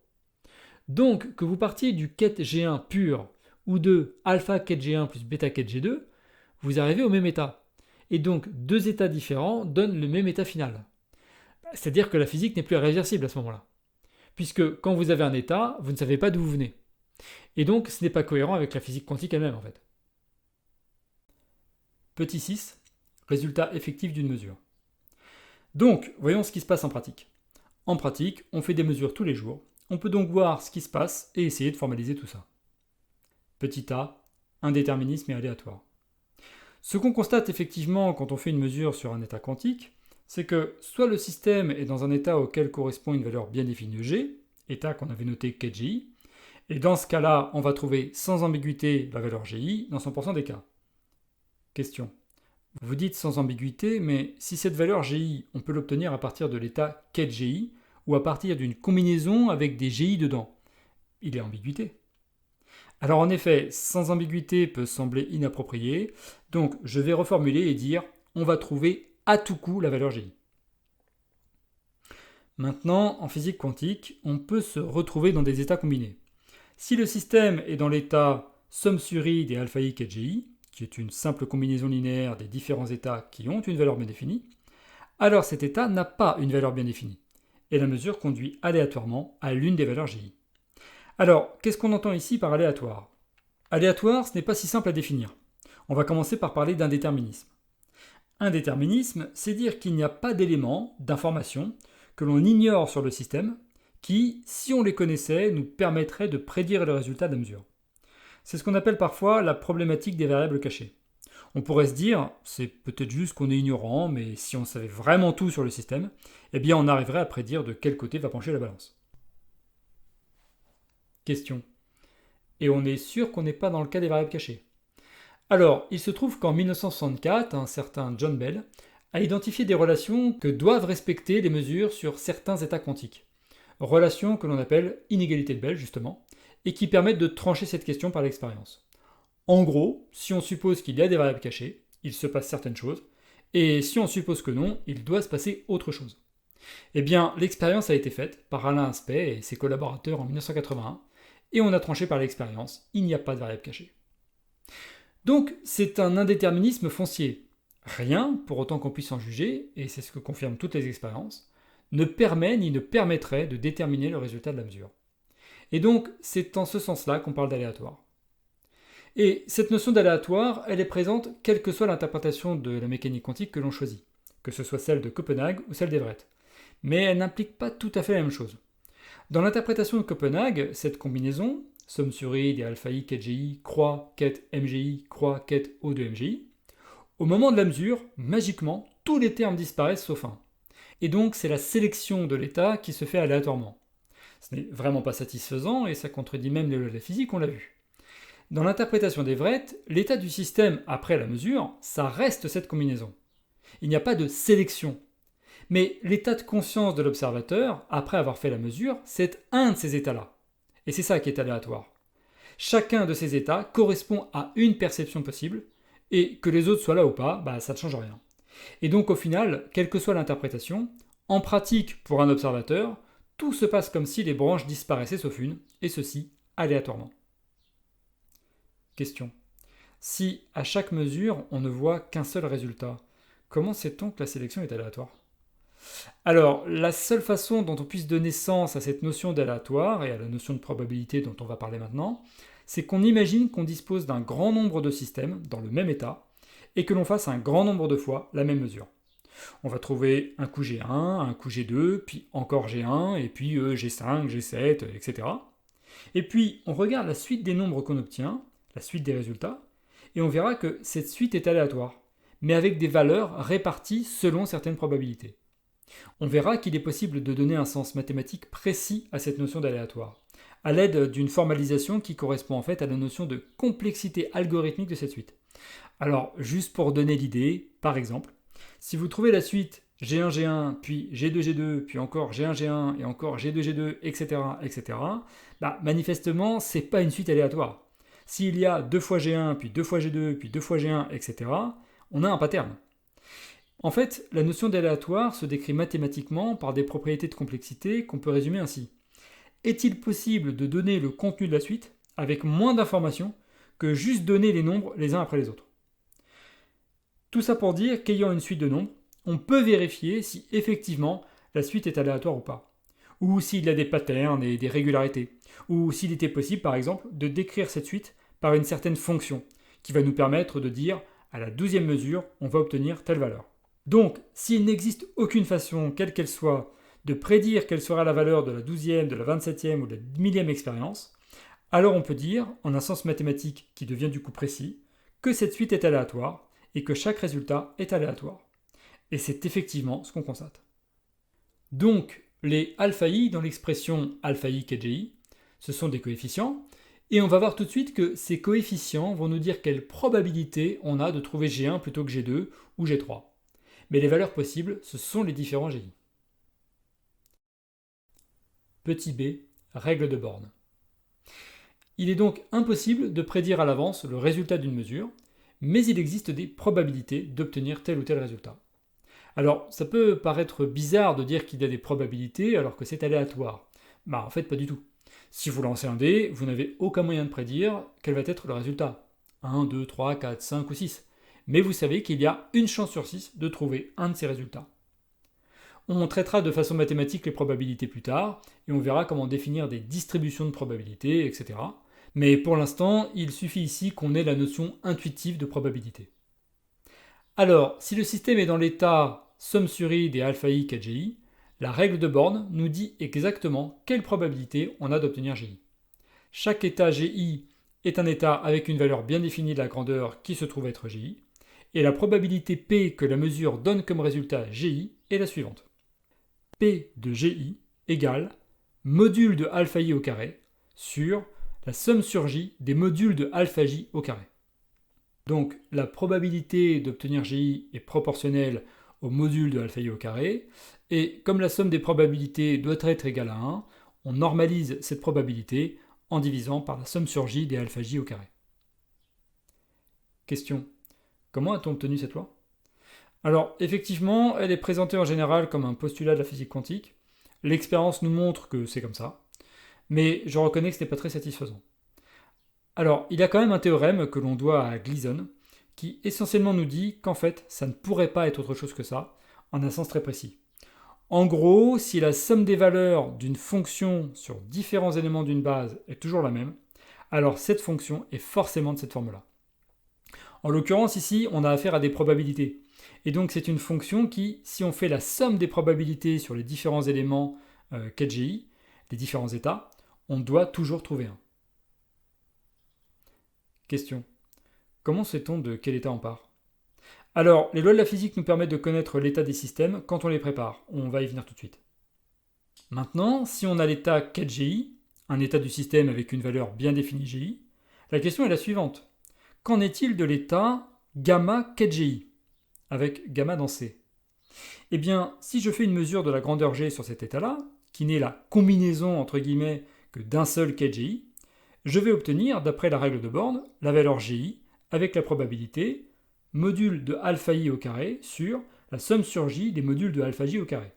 Donc que vous partiez du quête G1 pur ou de alpha quête G1 plus bêta quête G2, vous arrivez au même état. Et donc deux états différents donnent le même état final. C'est-à-dire que la physique n'est plus réversible à ce moment-là. Puisque quand vous avez un état, vous ne savez pas d'où vous venez. Et donc ce n'est pas cohérent avec la physique quantique elle-même en fait. Petit 6, résultat effectif d'une mesure. Donc, voyons ce qui se passe en pratique. En pratique, on fait des mesures tous les jours. On peut donc voir ce qui se passe et essayer de formaliser tout ça. Petit a, indéterminisme et aléatoire. Ce qu'on constate effectivement quand on fait une mesure sur un état quantique, c'est que soit le système est dans un état auquel correspond une valeur bien définie de G, état qu'on avait noté kGi, et dans ce cas-là, on va trouver sans ambiguïté la valeur Gi dans 100% des cas. Question. Vous dites sans ambiguïté, mais si cette valeur Gi, on peut l'obtenir à partir de l'état kGi, ou à partir d'une combinaison avec des Gi dedans, il y a ambiguïté. Alors en effet, sans ambiguïté peut sembler inapproprié, donc je vais reformuler et dire on va trouver à tout coup la valeur Gi. Maintenant, en physique quantique, on peut se retrouver dans des états combinés. Si le système est dans l'état somme sur i des alpha i kGi, qui est une simple combinaison linéaire des différents états qui ont une valeur bien définie, alors cet état n'a pas une valeur bien définie, et la mesure conduit aléatoirement à l'une des valeurs Gi. Alors, qu'est-ce qu'on entend ici par aléatoire ? Aléatoire, ce n'est pas si simple à définir. On va commencer par parler d'indéterminisme. Indéterminisme, c'est dire qu'il n'y a pas d'éléments, d'informations, que l'on ignore sur le système, qui, si on les connaissait, nous permettraient de prédire le résultat de la mesure. C'est ce qu'on appelle parfois la problématique des variables cachées. On pourrait se dire, c'est peut-être juste qu'on est ignorant, mais si on savait vraiment tout sur le système, eh bien on arriverait à prédire de quel côté va pencher la balance. Question. Et on est sûr qu'on n'est pas dans le cas des variables cachées. Alors, il se trouve qu'en 1964, un certain John Bell a identifié des relations que doivent respecter les mesures sur certains états quantiques. Relations que l'on appelle inégalité de Bell, justement, et qui permettent de trancher cette question par l'expérience. En gros, si on suppose qu'il y a des variables cachées, il se passe certaines choses, et si on suppose que non, il doit se passer autre chose. Eh bien, l'expérience a été faite par Alain Aspect et ses collaborateurs en 1981, et on a tranché par l'expérience, il n'y a pas de variable cachée. Donc, c'est un indéterminisme foncier. Rien, pour autant qu'on puisse en juger, et c'est ce que confirment toutes les expériences, ne permet ni ne permettrait de déterminer le résultat de la mesure. Et donc, c'est en ce sens-là qu'on parle d'aléatoire. Et cette notion d'aléatoire, elle est présente quelle que soit l'interprétation de la mécanique quantique que l'on choisit, que ce soit celle de Copenhague ou celle d'Everett. Mais elle n'implique pas tout à fait la même chose. Dans l'interprétation de Copenhague, cette combinaison, somme sur i des alpha i ket gi, croix ket mgi, croix ket o de mgi, au moment de la mesure, magiquement, tous les termes disparaissent sauf un. Et donc c'est la sélection de l'état qui se fait aléatoirement. Ce n'est vraiment pas satisfaisant et ça contredit même les lois de la physique, on l'a vu. Dans l'interprétation d'Everett, l'état du système après la mesure, ça reste cette combinaison. Il n'y a pas de sélection. Mais l'état de conscience de l'observateur, après avoir fait la mesure, c'est un de ces états-là. Et c'est ça qui est aléatoire. Chacun de ces états correspond à une perception possible, et que les autres soient là ou pas, ça ne change rien. Et donc au final, quelle que soit l'interprétation, en pratique pour un observateur, tout se passe comme si les branches disparaissaient sauf une, et ceci aléatoirement. Question. Si à chaque mesure on ne voit qu'un seul résultat, comment sait-on que la sélection est aléatoire ? Alors, la seule façon dont on puisse donner sens à cette notion d'aléatoire et à la notion de probabilité dont on va parler maintenant, c'est qu'on imagine qu'on dispose d'un grand nombre de systèmes dans le même état et que l'on fasse un grand nombre de fois la même mesure. On va trouver un coup G1, un coup G2, puis encore G1, et puis G5, G7, etc. Et puis, on regarde la suite des nombres qu'on obtient, la suite des résultats, et on verra que cette suite est aléatoire, mais avec des valeurs réparties selon certaines probabilités. On verra qu'il est possible de donner un sens mathématique précis à cette notion d'aléatoire, à l'aide d'une formalisation qui correspond en fait à la notion de complexité algorithmique de cette suite. Alors, juste pour donner l'idée, par exemple, si vous trouvez la suite G1, G1, puis G2, G2, puis encore G1, G1, et encore G2, G2, etc., etc., manifestement, c'est pas une suite aléatoire. S'il y a 2 fois G1, puis 2 fois G2, puis 2 fois G1, etc., on a un pattern. En fait, la notion d'aléatoire se décrit mathématiquement par des propriétés de complexité qu'on peut résumer ainsi. Est-il possible de donner le contenu de la suite avec moins d'informations que juste donner les nombres les uns après les autres ? Tout ça pour dire qu'ayant une suite de nombres, on peut vérifier si effectivement la suite est aléatoire ou pas, ou s'il y a des patterns et des régularités, ou s'il était possible par exemple de décrire cette suite par une certaine fonction qui va nous permettre de dire à la 12e mesure on va obtenir telle valeur. Donc, s'il n'existe aucune façon, quelle qu'elle soit, de prédire quelle sera la valeur de la 12e, de la 27e ou de la 1000e expérience, alors on peut dire, en un sens mathématique qui devient du coup précis, que cette suite est aléatoire et que chaque résultat est aléatoire. Et c'est effectivement ce qu'on constate. Donc, les alpha i dans l'expression alpha i ket gi, ce sont des coefficients, et on va voir tout de suite que ces coefficients vont nous dire quelle probabilité on a de trouver G1 plutôt que G2 ou G3. Mais les valeurs possibles, ce sont les différents GI. Petit b, règle de Born. Il est donc impossible de prédire à l'avance le résultat d'une mesure, mais il existe des probabilités d'obtenir tel ou tel résultat. Alors, ça peut paraître bizarre de dire qu'il y a des probabilités alors que c'est aléatoire. En fait, pas du tout. Si vous lancez un dé, vous n'avez aucun moyen de prédire quel va être le résultat. 1, 2, 3, 4, 5 ou 6. Mais vous savez qu'il y a une chance sur 6 de trouver un de ces résultats. On traitera de façon mathématique les probabilités plus tard, et on verra comment définir des distributions de probabilités, etc. Mais pour l'instant, il suffit ici qu'on ait la notion intuitive de probabilité. Alors, si le système est dans l'état somme sur i des alpha i ket gi, la règle de Born nous dit exactement quelle probabilité on a d'obtenir gi. Chaque état gi est un état avec une valeur bien définie de la grandeur qui se trouve être gi, Et la probabilité P que la mesure donne comme résultat GI est la suivante. P de GI égale module de alpha I au carré sur la somme sur J des modules de alpha J au carré. Donc la probabilité d'obtenir GI est proportionnelle au module de alpha I au carré, et comme la somme des probabilités doit être égale à 1, on normalise cette probabilité en divisant par la somme sur J des alpha J au carré. Question. Comment a-t-on obtenu cette loi? Alors, effectivement, elle est présentée en général comme un postulat de la physique quantique. L'expérience nous montre que c'est comme ça, mais je reconnais que ce n'est pas très satisfaisant. Alors, il y a quand même un théorème que l'on doit à Gleason, qui essentiellement nous dit qu'en fait, ça ne pourrait pas être autre chose que ça, en un sens très précis. En gros, si la somme des valeurs d'une fonction sur différents éléments d'une base est toujours la même, alors cette fonction est forcément de cette forme-là. En l'occurrence, ici, on a affaire à des probabilités. Et donc, c'est une fonction qui, si on fait la somme des probabilités sur les différents éléments qu'est GI, les différents états, on doit toujours trouver un. Question. Comment sait-on de quel état on part? Alors, les lois de la physique nous permettent de connaître l'état des systèmes quand on les prépare. On va y venir tout de suite. Maintenant, si on a l'état qu'est GI, un état du système avec une valeur bien définie GI, la question est la suivante. Qu'en est-il de l'état gamma qu'est GI, avec gamma dans C? Eh bien, si je fais une mesure de la grandeur G sur cet état-là, qui n'est la combinaison entre guillemets que d'un seul qu'est GI, je vais obtenir, d'après la règle de Born, la valeur GI avec la probabilité module de alpha I au carré sur la somme sur J des modules de alpha J au carré.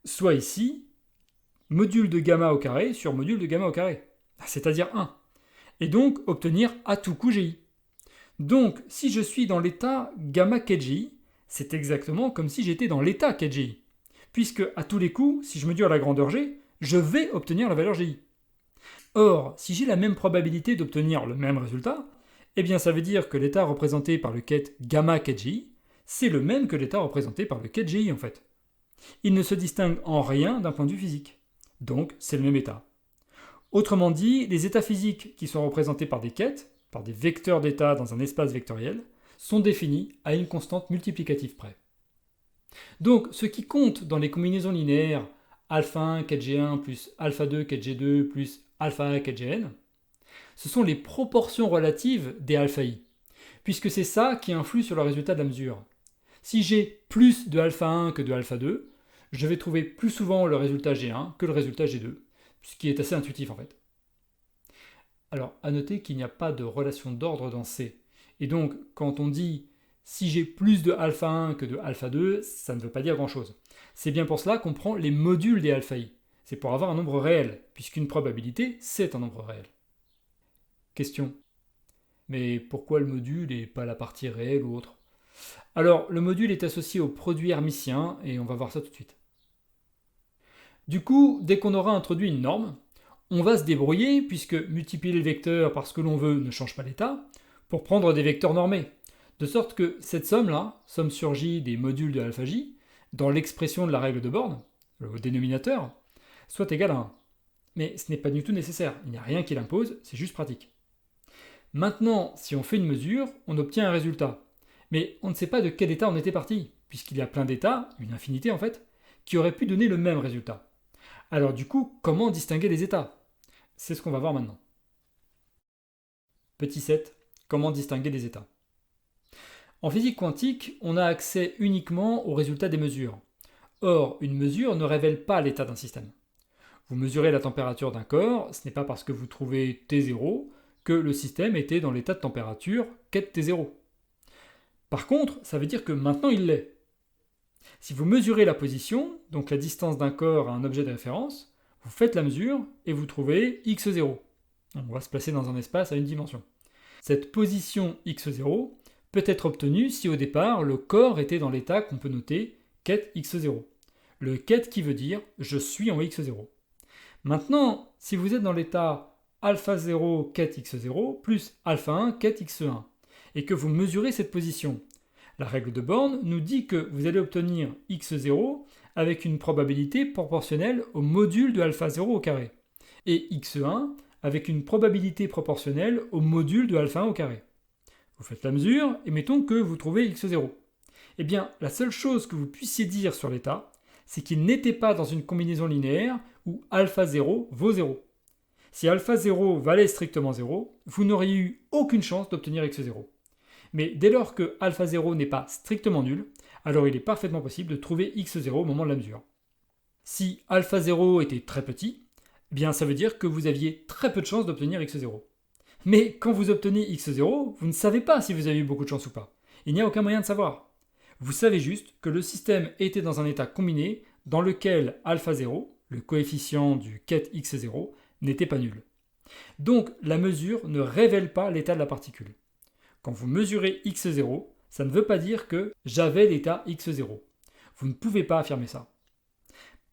Soit ici, module de gamma au carré sur module de gamma au carré, c'est-à-dire 1. Et donc obtenir à tout coup GI. Donc, si je suis dans l'état gamma qu'est GI, c'est exactement comme si j'étais dans l'état qu'est GI. Puisque, à tous les coups, si je mesure la grandeur G, je vais obtenir la valeur GI. Or, si j'ai la même probabilité d'obtenir le même résultat, eh bien ça veut dire que l'état représenté par le quête gamma qu'est GI, c'est le même que l'état représenté par le quête GI en fait. Il ne se distingue en rien d'un point de vue physique. Donc, c'est le même état. Autrement dit, les états physiques qui sont représentés par des quêtes, par des vecteurs d'état dans un espace vectoriel, sont définis à une constante multiplicative près. Donc, ce qui compte dans les combinaisons linéaires alpha 1 quête G1 plus alpha 2 quête G2 plus alpha 1 quête Gn, ce sont les proportions relatives des alpha I, puisque c'est ça qui influe sur le résultat de la mesure. Si j'ai plus de alpha 1 que de alpha 2, je vais trouver plus souvent le résultat G1 que le résultat G2, ce qui est assez intuitif en fait. Alors, à noter qu'il n'y a pas de relation d'ordre dans C. Et donc, quand on dit si j'ai plus de alpha 1 que de alpha 2, ça ne veut pas dire grand-chose. C'est bien pour cela qu'on prend les modules des alpha I. C'est pour avoir un nombre réel, puisqu'une probabilité, c'est un nombre réel. Question. Mais pourquoi le module et pas la partie réelle ou autre? Alors, le module est associé au produit hermitien, et on va voir ça tout de suite. Du coup, dès qu'on aura introduit une norme, on va se débrouiller, puisque multiplier le vecteur par ce que l'on veut ne change pas l'état, pour prendre des vecteurs normés. De sorte que cette somme-là, somme sur J des modules de alpha J, dans l'expression de la règle de Born, au dénominateur, soit égale à 1. Mais ce n'est pas du tout nécessaire, il n'y a rien qui l'impose, c'est juste pratique. Maintenant, si on fait une mesure, on obtient un résultat. Mais on ne sait pas de quel état on était parti, puisqu'il y a plein d'états, une infinité en fait, qui auraient pu donner le même résultat. Alors du coup, comment distinguer les états? C'est ce qu'on va voir maintenant. Petit 7. Comment distinguer les états? En physique quantique, on a accès uniquement aux résultats des mesures. Or, une mesure ne révèle pas l'état d'un système. Vous mesurez la température d'un corps, ce n'est pas parce que vous trouvez T0 que le système était dans l'état de température qu'est T0. Par contre, ça veut dire que maintenant il l'est. Si vous mesurez la position, donc la distance d'un corps à un objet de référence, vous faites la mesure et vous trouvez x0. On va se placer dans un espace à une dimension. Cette position x0 peut être obtenue si au départ le corps était dans l'état qu'on peut noter ket x0. Le ket qui veut dire je suis en x0. Maintenant, si vous êtes dans l'état alpha 0 ket x0 plus alpha 1 ket x1 et que vous mesurez cette position, la règle de Born nous dit que vous allez obtenir x0 avec une probabilité proportionnelle au module de alpha 0 au carré et x1 avec une probabilité proportionnelle au module de alpha 1 au carré. Vous Vous faites la mesure et mettons que vous trouvez x0. Eh bien, la seule chose que vous puissiez dire sur l'état, c'est qu'il n'était pas dans une combinaison linéaire où alpha 0 vaut 0. Si alpha 0 valait strictement 0, vous n'auriez eu aucune chance d'obtenir x0. Mais dès lors que alpha 0 n'est pas strictement nul, alors il est parfaitement possible de trouver x0 au moment de la mesure. Si alpha 0 était très petit, eh bien ça veut dire que vous aviez très peu de chances d'obtenir x0. Mais quand vous obtenez x0, vous ne savez pas si vous avez eu beaucoup de chance ou pas. Il n'y a aucun moyen de savoir. Vous savez juste que le système était dans un état combiné dans lequel alpha 0, le coefficient du ket x0, n'était pas nul. Donc la mesure ne révèle pas l'état de la particule. Quand vous mesurez x0, ça ne veut pas dire que j'avais l'état x0. Vous ne pouvez pas affirmer ça.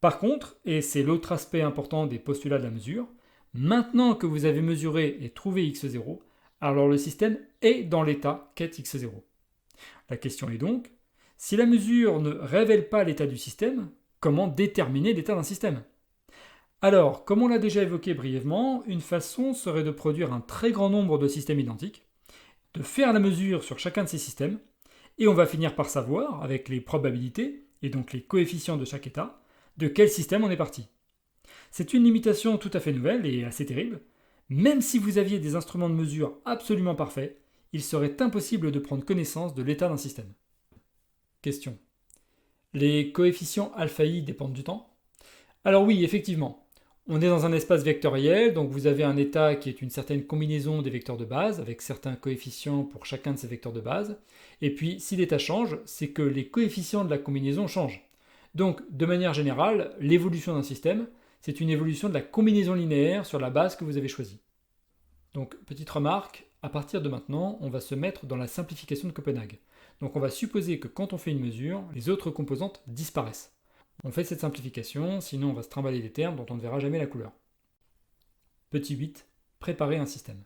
Par contre, et c'est l'autre aspect important des postulats de la mesure, maintenant que vous avez mesuré et trouvé x0, alors le système est dans l'état ket x0. La question est donc, si la mesure ne révèle pas l'état du système, comment déterminer l'état d'un système? Alors, comme on l'a déjà évoqué brièvement, une façon serait de produire un très grand nombre de systèmes identiques, de faire la mesure sur chacun de ces systèmes, et on va finir par savoir, avec les probabilités, et donc les coefficients de chaque état, de quel système on est parti. C'est une limitation tout à fait nouvelle et assez terrible. Même si vous aviez des instruments de mesure absolument parfaits, il serait impossible de prendre connaissance de l'état d'un système. Question. Les coefficients α-i dépendent du temps? Alors oui, effectivement. On est dans un espace vectoriel, donc vous avez un état qui est une certaine combinaison des vecteurs de base, avec certains coefficients pour chacun de ces vecteurs de base. Et puis, si l'état change, c'est que les coefficients de la combinaison changent. Donc, de manière générale, l'évolution d'un système, c'est une évolution de la combinaison linéaire sur la base que vous avez choisie. Donc, petite remarque, à partir de maintenant, on va se mettre dans la simplification de Copenhague. Donc on va supposer que quand on fait une mesure, les autres composantes disparaissent. On fait cette simplification, sinon on va se trimballer des termes dont on ne verra jamais la couleur. Petit 8, préparer un système.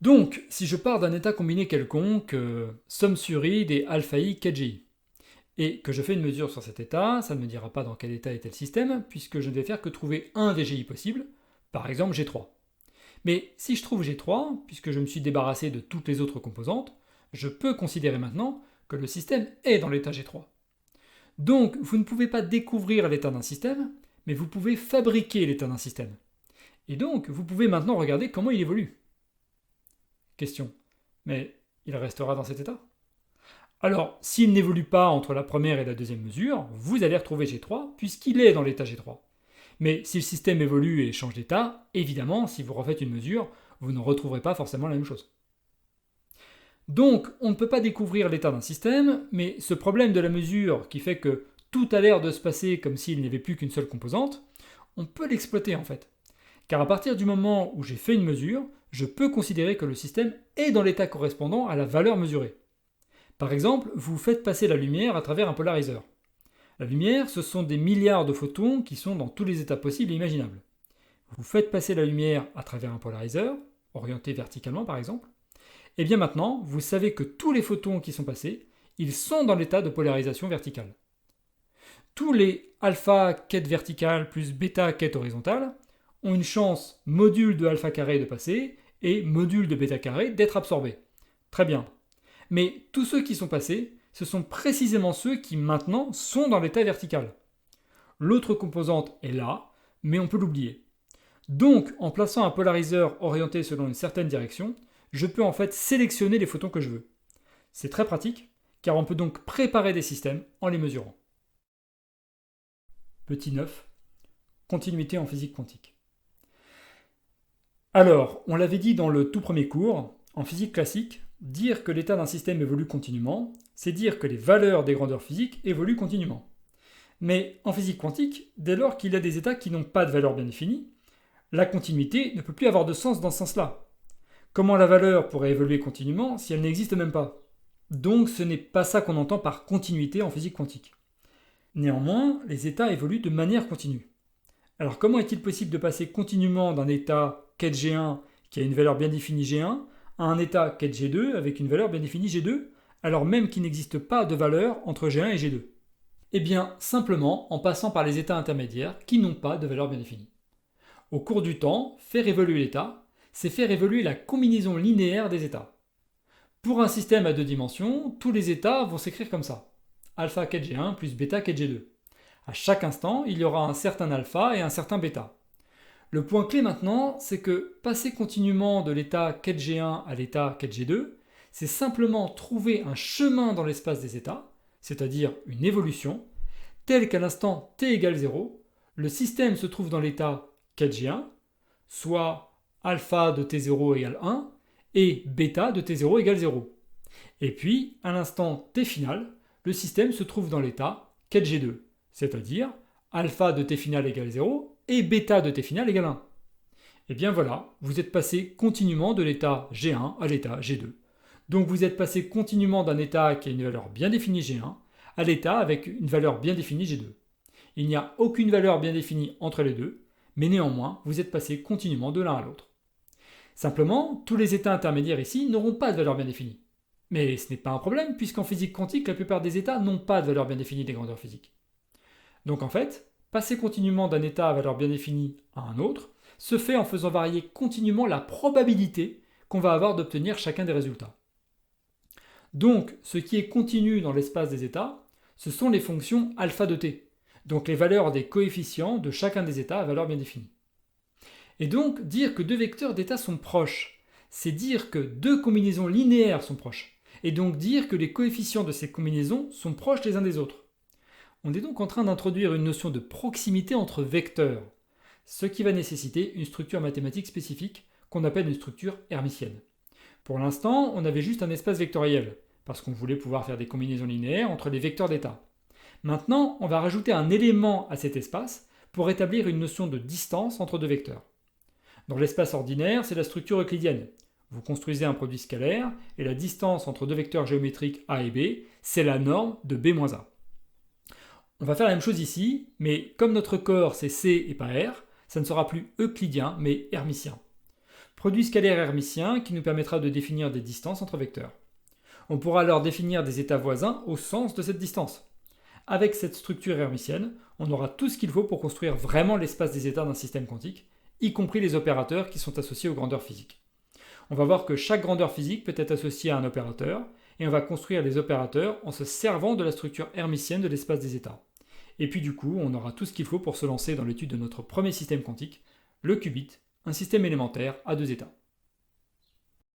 Donc, si je pars d'un état combiné quelconque, somme sur i des α-i 4gi, et que je fais une mesure sur cet état, ça ne me dira pas dans quel état était le système, puisque je ne vais faire que trouver un des gi possibles, par exemple G3. Mais si je trouve G3, puisque je me suis débarrassé de toutes les autres composantes, je peux considérer maintenant que le système est dans l'état G3. Donc, vous ne pouvez pas découvrir l'état d'un système, mais vous pouvez fabriquer l'état d'un système. Et donc, vous pouvez maintenant regarder comment il évolue. Question. Mais il restera dans cet état? Alors, s'il n'évolue pas entre la première et la deuxième mesure, vous allez retrouver G3, puisqu'il est dans l'état G3. Mais si le système évolue et change d'état, évidemment, si vous refaites une mesure, vous ne retrouverez pas forcément la même chose. Donc, on ne peut pas découvrir l'état d'un système, mais ce problème de la mesure qui fait que tout a l'air de se passer comme s'il n'y avait plus qu'une seule composante, on peut l'exploiter en fait. Car à partir du moment où j'ai fait une mesure, je peux considérer que le système est dans l'état correspondant à la valeur mesurée. Par exemple, vous faites passer la lumière à travers un polariseur. La lumière, ce sont des milliards de photons qui sont dans tous les états possibles et imaginables. Vous faites passer la lumière à travers un polariseur, orienté verticalement par exemple, et bien maintenant, vous savez que tous les photons qui sont passés, ils sont dans l'état de polarisation verticale. Tous les alpha quête verticale plus bêta quête horizontale ont une chance module de alpha carré de passer et module de bêta carré d'être absorbés. Très bien. Mais tous ceux qui sont passés, ce sont précisément ceux qui maintenant sont dans l'état vertical. L'autre composante est là, mais on peut l'oublier. Donc, en plaçant un polariseur orienté selon une certaine direction, je peux en fait sélectionner les photons que je veux. C'est très pratique, car on peut donc préparer des systèmes en les mesurant. Petit 9. Continuité en physique quantique. Alors, on l'avait dit dans le tout premier cours, en physique classique, dire que l'état d'un système évolue continuellement, c'est dire que les valeurs des grandeurs physiques évoluent continuellement. Mais en physique quantique, dès lors qu'il y a des états qui n'ont pas de valeur bien définie, la continuité ne peut plus avoir de sens dans ce sens-là. Comment la valeur pourrait évoluer continuellement si elle n'existe même pas? Donc ce n'est pas ça qu'on entend par continuité en physique quantique. Néanmoins, les états évoluent de manière continue. Alors comment est-il possible de passer continuellement d'un état ket G1 qui a une valeur bien définie G1 à un état ket G2 avec une valeur bien définie G2, alors même qu'il n'existe pas de valeur entre G1 et G2? Eh bien, simplement en passant par les états intermédiaires qui n'ont pas de valeur bien définie. Au cours du temps, faire évoluer l'état, c'est faire évoluer la combinaison linéaire des états. Pour un système à deux dimensions, tous les états vont s'écrire comme ça. Alpha 4G1 plus bêta 4G2. À chaque instant, il y aura un certain alpha et un certain bêta. Le point clé maintenant, c'est que passer continuellement de l'état 4G1 à l'état 4G2, c'est simplement trouver un chemin dans l'espace des états, c'est-à-dire une évolution, telle qu'à l'instant t égale 0, le système se trouve dans l'état 4G1, soit alpha de t0 égale 1, et bêta de t0 égale 0. Et puis, à l'instant t final, le système se trouve dans l'état 4G2, c'est-à-dire alpha de t final égale 0 et bêta de t final égale 1. Et bien voilà, vous êtes passé continuellement de l'état G1 à l'état G2. Donc vous êtes passé continuellement d'un état qui a une valeur bien définie G1 à l'état avec une valeur bien définie G2. Il n'y a aucune valeur bien définie entre les deux, mais néanmoins, vous êtes passé continuellement de l'un à l'autre. Simplement, tous les états intermédiaires ici n'auront pas de valeur bien définie. Mais ce n'est pas un problème, puisqu'en physique quantique, la plupart des états n'ont pas de valeur bien définie des grandeurs physiques. Donc en fait, passer continuellement d'un état à valeur bien définie à un autre se fait en faisant varier continuellement la probabilité qu'on va avoir d'obtenir chacun des résultats. Donc, ce qui est continu dans l'espace des états, ce sont les fonctions alpha de t, donc les valeurs des coefficients de chacun des états à valeur bien définie. Et donc, dire que deux vecteurs d'état sont proches, c'est dire que deux combinaisons linéaires sont proches, et donc dire que les coefficients de ces combinaisons sont proches les uns des autres. On est donc en train d'introduire une notion de proximité entre vecteurs, ce qui va nécessiter une structure mathématique spécifique qu'on appelle une structure hermitienne. Pour l'instant, on avait juste un espace vectoriel, parce qu'on voulait pouvoir faire des combinaisons linéaires entre les vecteurs d'état. Maintenant, on va rajouter un élément à cet espace pour établir une notion de distance entre deux vecteurs. Dans l'espace ordinaire, c'est la structure euclidienne. Vous construisez un produit scalaire, et la distance entre deux vecteurs géométriques A et B, c'est la norme de B-A. On va faire la même chose ici, mais comme notre corps c'est C et pas R, ça ne sera plus euclidien, mais hermitien. Produit scalaire hermitien qui nous permettra de définir des distances entre vecteurs. On pourra alors définir des états voisins au sens de cette distance. Avec cette structure hermitienne, on aura tout ce qu'il faut pour construire vraiment l'espace des états d'un système quantique, y compris les opérateurs qui sont associés aux grandeurs physiques. On va voir que chaque grandeur physique peut être associée à un opérateur, et on va construire les opérateurs en se servant de la structure hermitienne de l'espace des états. Et puis du coup, on aura tout ce qu'il faut pour se lancer dans l'étude de notre premier système quantique, le qubit, un système élémentaire à deux états.